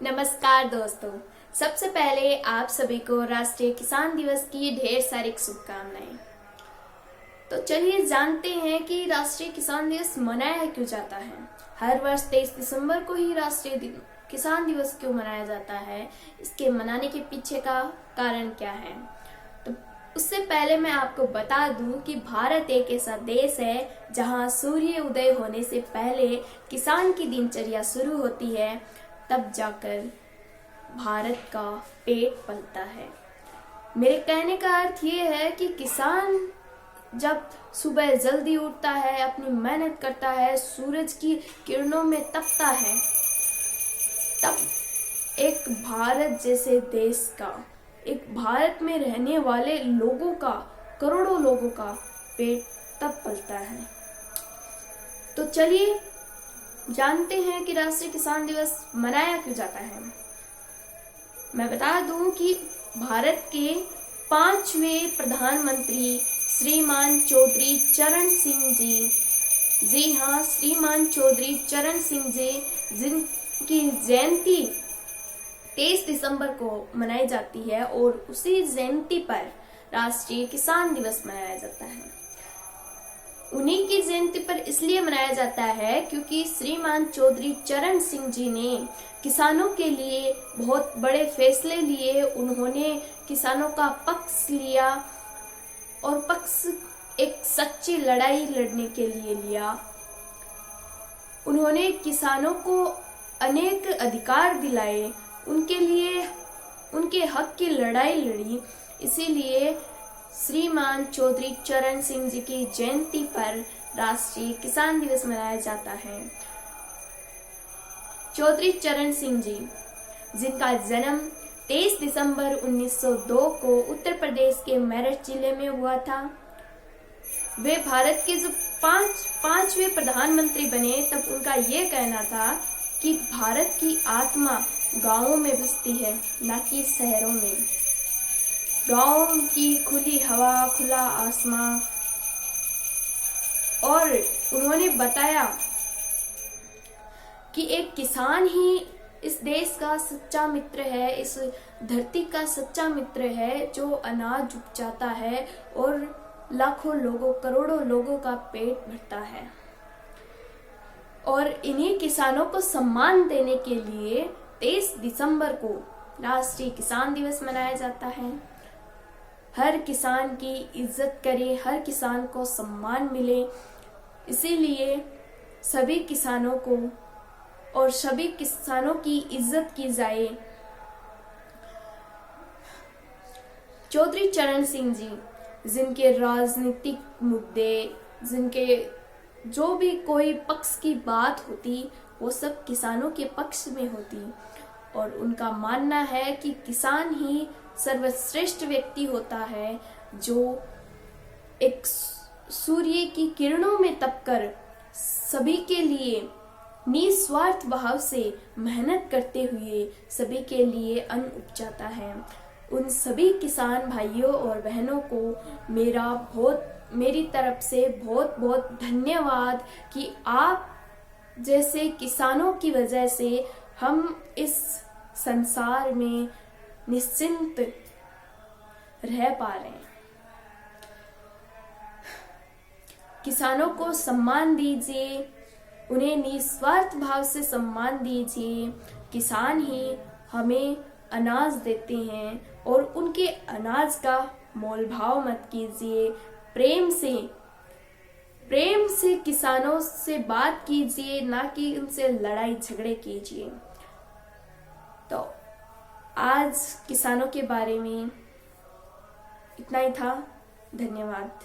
नमस्कार दोस्तों। सबसे पहले आप सभी को राष्ट्रीय किसान दिवस की ढेर सारी शुभकामनाएं। तो चलिए जानते हैं कि राष्ट्रीय किसान दिवस मनाया क्यों जाता है। हर वर्ष 23 दिसंबर को ही राष्ट्रीय किसान दिवस क्यों मनाया जाता है, इसके मनाने के पीछे का कारण क्या है। तो उससे पहले मैं आपको बता दूं कि भारत एक ऐसा देश है जहां सूर्य उदय होने से पहले किसान की दिनचर्या शुरू होती है, तब जाकर भारत का पेट पलता है। मेरे कहने का अर्थ ये है कि किसान जब सुबह जल्दी उठता है, अपनी मेहनत करता है, सूरज की किरणों में तपता है, तब एक भारत जैसे देश का, एक भारत में रहने वाले लोगों का, करोड़ों लोगों का पेट तब पलता है। तो चलिए जानते हैं कि राष्ट्रीय किसान दिवस मनाया क्यों जाता है। मैं बता दूं कि भारत के 5वें प्रधानमंत्री श्रीमान चौधरी चरण सिंह जी हाँ, श्रीमान चौधरी चरण सिंह जी, जिनकी जयंती 23 दिसंबर को मनाई जाती है और उसी जयंती पर राष्ट्रीय किसान दिवस मनाया जाता है। उन्हीं की जयंती पर इसलिए मनाया जाता है क्योंकि श्रीमान चौधरी चरण सिंह जी ने किसानों के लिए बहुत बड़े फैसले लिए। उन्होंने किसानों का पक्ष लिया और एक सच्ची लड़ाई लड़ने के लिए लिया। उन्होंने किसानों को अनेक अधिकार दिलाए, उनके लिए उनके हक की लड़ाई लड़ी। इसीलिए श्रीमान चौधरी चरण सिंह जी की जयंती पर राष्ट्रीय किसान दिवस मनाया जाता है। चौधरी चरण सिंह जी, जिनका जन्म 23 दिसंबर 1902 को उत्तर प्रदेश के मेरठ जिले में हुआ था, वे भारत के जो पांचवें प्रधानमंत्री बने, तब उनका ये कहना था कि भारत की आत्मा गांवों में बसती है, न कि शहरों में। गांव की खुली हवा, खुला आसमां। और उन्होंने बताया कि एक किसान ही इस देश का सच्चा मित्र है, इस धरती का सच्चा मित्र है, जो अनाज उपजाता है और लाखों लोगों, करोड़ों लोगों का पेट भरता है। और इन्हीं किसानों को सम्मान देने के लिए 23 दिसंबर को राष्ट्रीय किसान दिवस मनाया जाता है। हर किसान की इज्जत करे, हर किसान को सम्मान मिले, इसीलिए सभी किसानों को और सभी किसानों की इज्जत की जाए। चौधरी चरण सिंह जी, जिनके राजनीतिक मुद्दे, जिनके जो भी कोई पक्ष की बात होती, वो सब किसानों के पक्ष में होती। और उनका मानना है कि किसान ही सर्वश्रेष्ठ व्यक्ति होता है, जो एक सूर्य की किरणों में तपकर सभी के लिए निस्वार्थ भाव से मेहनत करते हुए सभी के लिए अन्न उपजाता है। उन सभी किसान भाइयों और बहनों को मेरी तरफ से बहुत बहुत धन्यवाद कि आप जैसे किसानों की वजह से हम इस संसार में निश्चिंत रह पा रहे हैं। किसानों को सम्मान दीजिए, उन्हें निस्वार्थ भाव से सम्मान दीजिए। किसान ही हमें अनाज देते हैं और उनके अनाज का मोल भाव मत कीजिए। प्रेम से किसानों से बात कीजिए, ना कि उनसे लड़ाई झगड़े कीजिए। तो आज किसानों के बारे में इतना ही था। धन्यवाद।